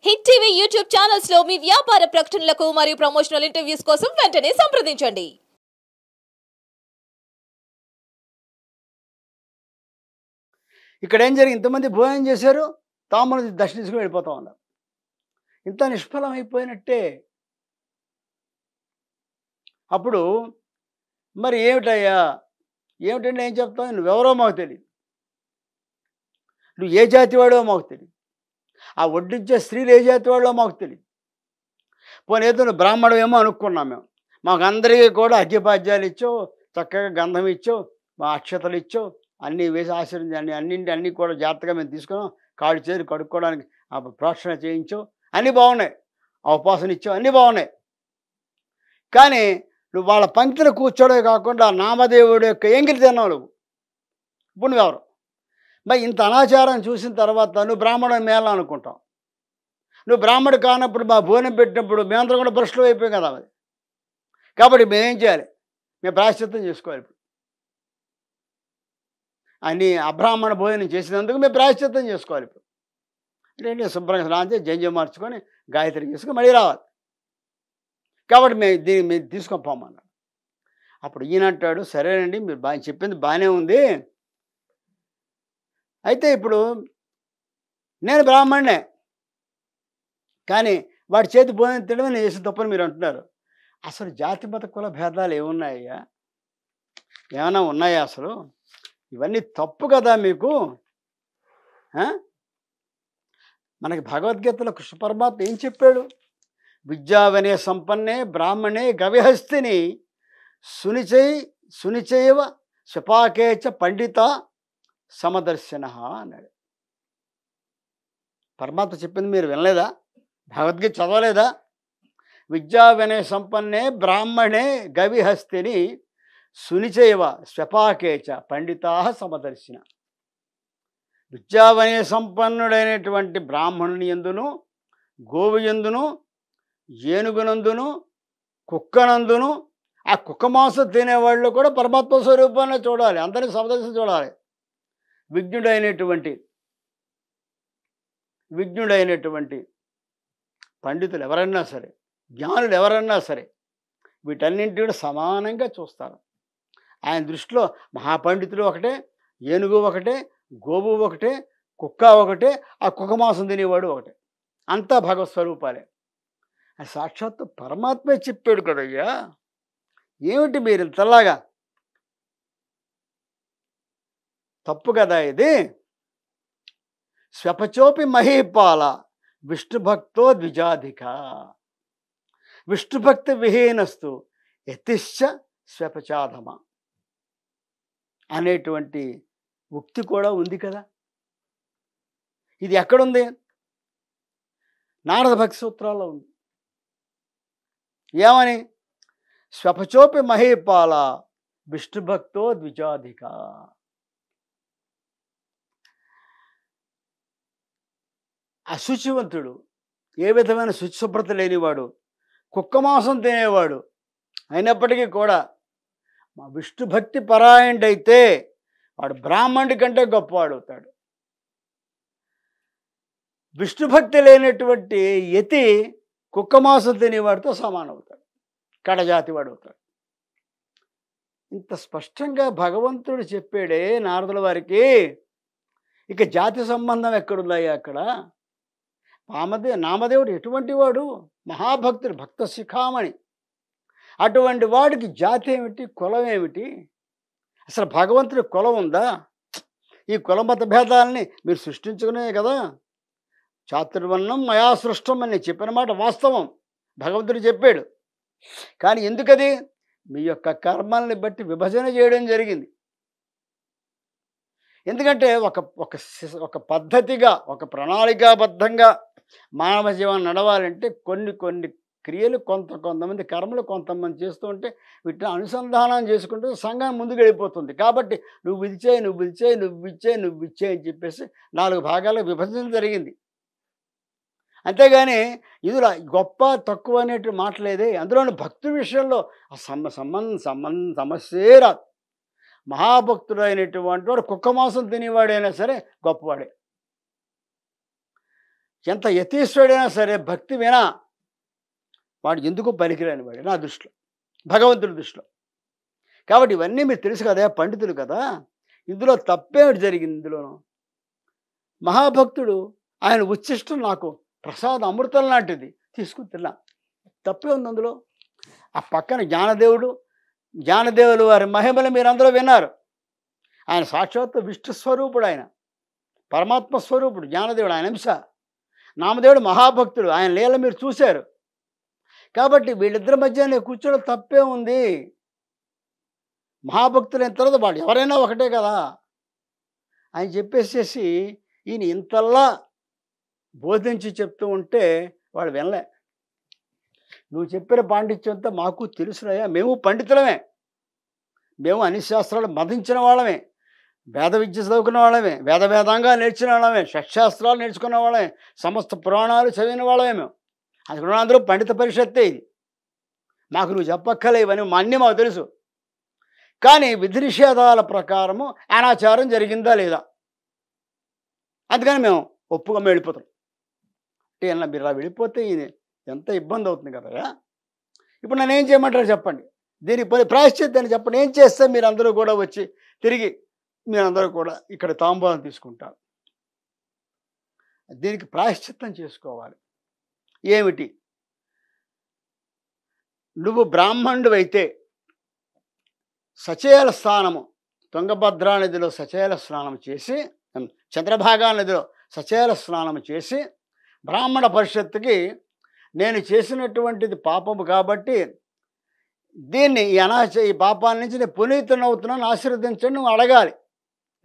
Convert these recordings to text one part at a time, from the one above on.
Hit TV YouTube channels లో మీ వ్యాపార ప్రకటనలకు మరియు ప్రమోషనల్ ఇంటర్వ్యూస్ కోసం వెంటనే సంప్రదించండి. ఇక్కడ ఏం జరిగింది? ఇంతమంది భోజనం చేశారు, తామును దర్శించుకుని వెళ్ళిపోతా ఉన్నారు. ఇంత నిష్ఫలం అయిపోయినట్టే. అప్పుడు మరి ఏమిటయ్యా, ఏమిటంటే ఏం చెప్తావు? నువ్వెవరో మాకు తెలియదు, నువ్వు ఏ జాతి వాడో మాకు తెలియదు, ఆ వడ్డించే స్త్రీలు ఏ జాతి వాళ్ళో మాకు తెలియదు. పోనీ ఏదో నువ్వు బ్రాహ్మణమేమో అనుకున్నాం మేము. మాకు అందరికీ కూడా అర్ఘ్యపాద్యాలు ఇచ్చావు, చక్కగా గంధం ఇచ్చావు, మా అక్షతలు ఇచ్చావు, అన్నీ వేసి ఆశీర్వదించి అన్నీ కూడా జాగ్రత్తగా మేము తీసుకున్నాం. కాళ్ళు చేతులు కడుక్కోవడానికి ప్రోక్షణ చేయించావు, అన్నీ బాగున్నాయి. ఆ ఉపాసన ఇచ్చావు, అన్నీ బాగున్నాయి. కానీ నువ్వు వాళ్ళ పంక్తిలో కూర్చోడమే కాకుండా నామదేవుడు యొక్క ఎంగిలి తిన్నావు నువ్వు. ఇప్పుడు నువ్వెవరు? మరి ఇంత అనాచారం చూసిన తర్వాత నువ్వు బ్రాహ్మణుడు మేళ అనుకుంటావు. నువ్వు బ్రాహ్మడు కానప్పుడు మా భోజనం పెట్టినప్పుడు మేమందరం కూడా భ్రష్టులు అయిపోయాం కదా అది. కాబట్టి మేమేం చేయాలి? మేము ప్రాయశ్చిత్తం చేసుకోవాలి. ఇప్పుడు అన్ని అబ్రాహ్మణ భోజనం చేసినందుకు మేము ప్రాయశ్చిత్తం చేసుకోవాలి. ఇప్పుడు అంటే శుభ్రంగా స్నానం చేసి జంజం మార్చుకొని గాయత్రి చేసుకొని మళ్ళీ రావాలి. కాబట్టి మేము తీసుకొని పోమన్నాడు. అప్పుడు ఈయన అంటాడు, సరేనండి మీరు బాగా చెప్పింది బాగానే ఉంది, అయితే ఇప్పుడు నేను బ్రాహ్మణ్ణే, కానీ వాడి చేతి భోజనం తినడమే నేను చేసిన తప్పని మీరు అంటున్నారు. అసలు జాతి మత కుల భేదాలు ఏమున్నాయ్యా? ఏమైనా ఉన్నాయా అసలు? ఇవన్నీ తప్పు కదా మీకు. మనకి భగవద్గీతలో కృష్ణ పరమాత్మ ఏం చెప్పాడు? విద్యావనే సంపన్నే బ్రాహ్మణే గవిహస్తిని సునిచైవ శపాకేచ పండిత సమదర్శన అన్నాడు. పరమాత్మ చెప్పింది మీరు వినలేదా? భగవద్గీత చదవలేదా? విద్యావనే సంపన్నే బ్రాహ్మణే గవిహస్తిని సునిచైవ శపాకేచ పండితా సమదర్శన. విద్యావనే సంపన్నుడైనటువంటి బ్రాహ్మణుని యందును, గోవు యందును, ఏనుగునందును, కుక్కనందును, ఆ కుక్క మాంసం తినేవాళ్ళు కూడా పరమాత్మ స్వరూపాన్ని చూడాలి, అందరినీ సమదర్శన చూడాలి. విజ్ఞుడైనటువంటి పండితులు ఎవరన్నా సరే, జ్ఞానులు ఎవరన్నా సరే, వీటన్నింటి కూడా సమానంగా చూస్తారు. ఆయన దృష్టిలో మహాపండితులు ఒకటే, ఏనుగు ఒకటే, గోవు ఒకటే, కుక్క ఒకటే, ఆ కుక్క మాంసం తినేవాడు ఒకటే. అంతా భగవత్ స్వరూపాలే. సాక్షాత్తు పరమాత్మే చెప్పాడు కదయ్యా. ఏమిటి మీరు ఇంతలాగా? తప్పు కదా ఇది. స్వపచోపి మహీపాల విష్ణుభక్తో ద్విజాధిక. విష్ణుభక్తి విహీనస్తు యతిశ్చ స్వపచాధమ అనేటువంటి ఉక్తి కూడా ఉంది కదా. ఇది ఎక్కడుంది? నారద భక్తి సూత్రాల్లో ఉంది. ఏమని? స్వపచోపి మహీపాల విష్ణుభక్తో ద్విజాధిక. అశుచివంతుడు, ఏ విధమైన శుచిశుభ్రత లేనివాడు, కుక్క మాంసం తినేవాడు అయినప్పటికీ కూడా మా విష్ణుభక్తి పరాయణుడైతే వాడు బ్రాహ్మణుడి కంటే గొప్పవాడు అవుతాడు. విష్ణుభక్తి లేనటువంటి యతి కుక్క మాంసం తినేవాడితో సమానం అవుతాడు, కడజాతి వాడు అవుతాడు. ఇంత స్పష్టంగా భగవంతుడు చెప్పాడే నారదుల వారికి. ఇక జాతి సంబంధం ఎక్కడున్నాయా అక్కడ? నామదేవుడు ఎటువంటి వాడు? మహాభక్తుడు, భక్త శిఖామణి. అటువంటి వాడికి జాతి ఏమిటి, కులం ఏమిటి? అసలు భగవంతుడి కులం ఉందా? ఈ కులమత భేదాలని మీరు సృష్టించుకునే కదా. చాతుర్వర్ణం మయా సృష్టం అని చెప్పిన మాట వాస్తవం, భగవంతుడు చెప్పాడు. కానీ ఎందుకది? మీ యొక్క కర్మల్ని బట్టి విభజన చేయడం జరిగింది. ఎందుకంటే ఒక పద్ధతిగా, ఒక ప్రణాళికాబద్ధంగా మానవ జీవనం నడవాలంటే కొన్ని క్రియలు కొంతమంది కర్మలు కొంతమంది చేస్తూ ఉంటే వీటిని అనుసంధానం చేసుకుంటూ సంఘం ముందుకు వెళ్ళిపోతుంది. కాబట్టి నువ్వు ఇచ్చే అని చెప్పేసి 4 భాగాలకు విభజన జరిగింది. అంతేగాని ఇందులో గొప్ప తక్కువ అనేటి మాటలేదే. అందులోని భక్తుడి విషయంలో సమస్యే రాదు. మహాభక్తుడు అయినటువంటి వాడు కుక్క మాంసం తినేవాడైనా సరే గొప్పవాడే. ఎంత యతీశ్వరుడైనా సరే భక్తి వినా వాడు ఎందుకు పనికిరాని వాడు నా దృష్టిలో, భగవంతుడి దృష్టిలో. కాబట్టి ఇవన్నీ మీరు తెలుసు కదా, పండితులు కదా, ఇందులో తప్పేమిటి జరిగింది? ఇందులోనూ మహాభక్తుడు ఆయన ఉచ్చిష్టం నాకు ప్రసాద అమృతం లాంటిది తీసుకుని తిన్నా, తప్పే ఉంది అందులో. ఆ పక్కన జ్ఞానదేవులు వారి మహిమలు మీరు అందరూ విన్నారు. ఆయన సాక్షాత్తు విష్ణు స్వరూపుడు, ఆయన పరమాత్మ స్వరూపుడు జ్ఞానదేవుడు, ఆయన అంశ. నామదేవుడు మహాభక్తుడు, ఆయన లీల మీరు చూశారు. కాబట్టి వీళ్ళిద్దరి మధ్య నేను కూర్చోడం తప్పే ఉంది. మహాభక్తులు అయిన తర్వాత వాళ్ళు ఎవరైనా ఒకటే కదా అని చెప్పేసేసి ఈయన ఇంతల్లా బోధించి చెప్తూ ఉంటే వాడు వినలే. నువ్వు చెప్పిన పాండిత్యంతో మాకు తెలుసునయ్యా, మేము పండితులమే, మేము అన్ని శాస్త్రాలు మదించిన వాళ్ళమే, వేద విద్య చదువుకున్న వాళ్ళమే, వేదాంగాలు నేర్చిన వాళ్ళమే, షట్శాస్త్రాలు నేర్చుకున్న వాళ్ళమే, సమస్త పురాణాలు చదివిన వాళ్ళమే మేము. అది అందరూ పండిత పరిషత్తే. ఇది మాకు నువ్వు చెప్పక్కలేవని అన్నీ మాకు తెలుసు. కానీ విధి నిషేధాల ప్రకారము అనాచారం జరిగిందా లేదా, అందుకని మేము ఒప్పుగా వెళ్ళిపోతాం. అంటే ఇలా మీరు ఇలా వెళ్ళిపోతే ఇది ఎంత ఇబ్బంది అవుతుంది కదా. ఇప్పుడు నన్ను ఏం చేయమంటారు చెప్పండి, దీనికి ప్రాయశ్చిత్తాన్ని చెప్పండి. ఏం చేస్తే మీరు అందరూ కూడా వచ్చి తిరిగి మీరందరూ కూడా ఇక్కడ తాంబూలం తీసుకుంటారు. దీనికి ప్రాయశ్చిత్తం చేసుకోవాలి. ఏమిటి? నువ్వు బ్రాహ్మణుడు అయితే సచేల స్నానము, తుంగభద్రా నదిలో సచేల స్నానం చేసి, చంద్రభాగా నదిలో సచేల స్నానం చేసి, బ్రాహ్మణ పరిషత్తుకి నేను చేసినటువంటిది పాపము కాబట్టి దీన్ని ఈ పాపాల నుంచి నేను పునీతునవుతున్నాను, ఆశీర్వదించండి నువ్వు అడగాలి.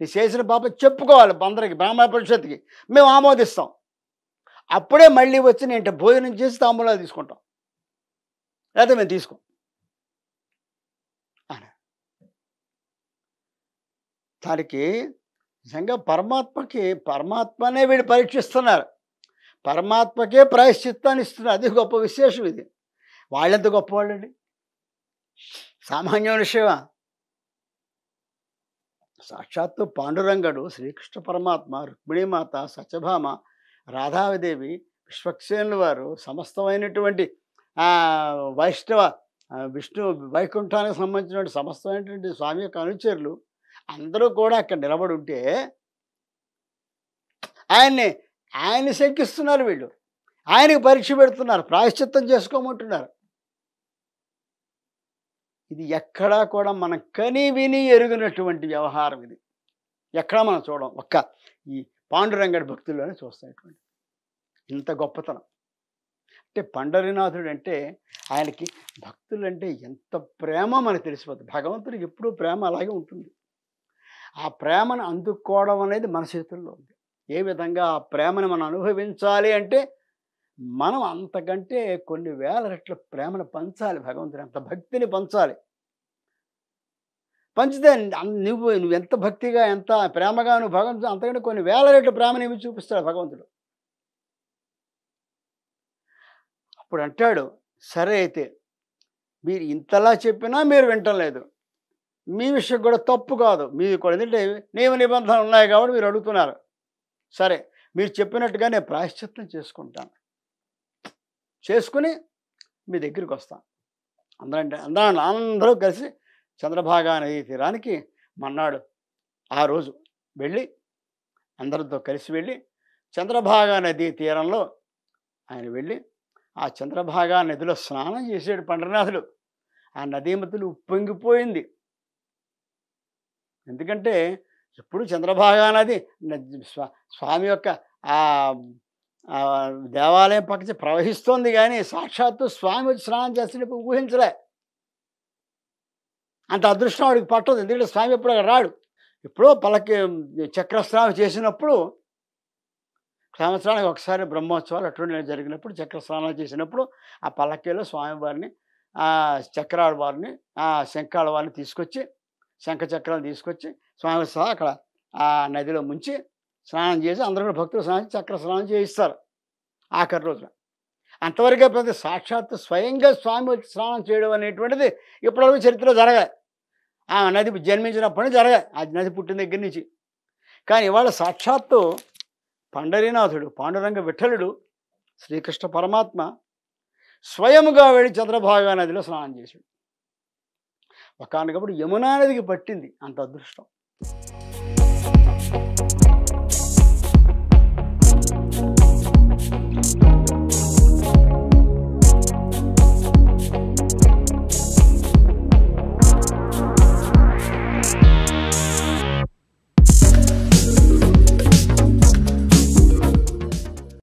నీ చేసిన పాపం చెప్పుకోవాలి అందరికి, బ్రాహ్మణ పరిషత్తుకి మేము ఆమోదిస్తాం. అప్పుడే మళ్ళీ వచ్చి నేను భోజనం చేసి తాంబూలాలు తీసుకుంటాం, లేకపోతే మేము తీసుకోం అని. దానికి నిజంగా పరమాత్మనే వీడు పరీక్షిస్తున్నారు, పరమాత్మకే ప్రాయశ్చిత్తాన్ని ఇస్తున్నారు. అది గొప్ప విశేషం. ఇది వాళ్ళెంత గొప్పవాళ్ళండి, సామాన్య విషయమా? సాక్షాత్తు పాండురంగడు, శ్రీకృష్ణ పరమాత్మ, రుక్మిణీమాత, సత్యభామ, రాధాదేవి, విశ్వక్సేనుల వారు, సమస్తమైనటువంటి వైష్ణవ విష్ణు వైకుంఠానికి సంబంధించినటువంటి సమస్తమైనటువంటి స్వామి యొక్క అనుచరులు అందరూ కూడా అక్కడ నిలబడి ఉంటే ఆయన్ని శంకిస్తున్నారు వీళ్ళు, ఆయనకి పరీక్ష పెడుతున్నారు, ప్రాయశ్చిత్తం చేసుకోమంటున్నారు. ఇది ఎక్కడా కూడా మనం కని విని ఎరుగినటువంటి వ్యవహారం. ఇది ఎక్కడా మనం చూడం, ఒక్క ఈ పాండురంగడి భక్తుల్లోనే చూస్తున్నటువంటి ఇంత గొప్పతనం. అంటే పండరీనాథుడు అంటే ఆయనకి భక్తులంటే ఎంత ప్రేమ మనకు తెలిసిపోతుంది. భగవంతుడికి ఎప్పుడూ ప్రేమ అలాగే ఉంటుంది. ఆ ప్రేమను అందుకోవడం అనేది మన చేతుల్లో ఉంది. ఏ విధంగా ఆ ప్రేమను మనం అనుభవించాలి అంటే మనం అంతకంటే కొన్ని వేల రెట్ల ప్రేమను పంచాలి, భగవంతుని అంత భక్తిని పంచాలి. పంచితే నువ్వు ఎంత భక్తిగా ఎంత ప్రేమగా నువ్వు భగవంతుడు అంతకంటే కొన్ని వేల రెట్ల ప్రేమని ఏమి చూపిస్తాడు భగవంతుడు. అప్పుడు అంటాడు, సరే అయితే మీరు ఇంతలా చెప్పినా మీరు వింటలేదు, మీ విషయం కూడా తప్పు కాదు, మీది కూడా ఎందుకంటే నియమ నిబంధనలు ఉన్నాయి కాబట్టి మీరు అడుగుతున్నారు. సరే మీరు చెప్పినట్టుగా నేను ప్రాయశ్చిత్తం చేసుకుంటాను, చేసుకుని మీ దగ్గరికి వస్తాను. అందరూ కలిసి చంద్రభాగా నదీ తీరానికి మన్నాడు ఆ రోజు వెళ్ళి అందరితో కలిసి వెళ్ళి చంద్రభాగా నదీ తీరంలో ఆయన వెళ్ళి ఆ చంద్రభాగా నదిలో స్నానం చేసాడు పండరీనాథుడు. ఆ నదీమతులు ఉప్పొంగిపోయింది. ఎందుకంటే ఎప్పుడు చంద్రభాగా నది స్వామి యొక్క ఆ దేవాలయం పక్కన ప్రవహిస్తోంది, కానీ సాక్షాత్తు స్వామి వచ్చి స్నానం చేస్తున్నప్పుడు ఊహించలే. అంత అదృష్టం వాడికి పట్టదు, ఎందుకంటే స్వామి ఎప్పుడు అక్కడ రాడు. ఎప్పుడో పలకి చక్రస్నానం చేసినప్పుడు సంవత్సరానికి ఒకసారి బ్రహ్మోత్సవాలు అటువంటి జరిగినప్పుడు చక్రస్నానాలు చేసినప్పుడు ఆ పల్లకీలో స్వామివారిని, ఆ చక్రాల వారిని, ఆ శంఖాల వారిని తీసుకొచ్చి, శంఖ చక్రాలు తీసుకొచ్చి స్వామి సహా అక్కడ ఆ నదిలో ముంచి స్నానం చేసి అందరూ కూడా భక్తులు స్నానం చక్ర స్నానం చేయిస్తారు ఆఖరి రోజున. అంతవరకే ప్రతి సాక్షాత్తు స్వయంగా స్వామి వచ్చి స్నానం చేయడం అనేటువంటిది ఇప్పటివరకు చరిత్రలో జరగాలి. ఆ నది జన్మించినప్పటి నుంచి జరగాలి, ఆ నది పుట్టిన దగ్గర నుంచి. కానీ ఇవాళ సాక్షాత్తు పండరీనాథుడు, పాండురంగ విఠలుడు, శ్రీకృష్ణ పరమాత్మ స్వయముగా వెళ్ళి చంద్రభాగా నదిలో స్నానం చేశాడు. ఒకానొకప్పుడు యమునా నదికి పట్టింది అంత అదృష్టం.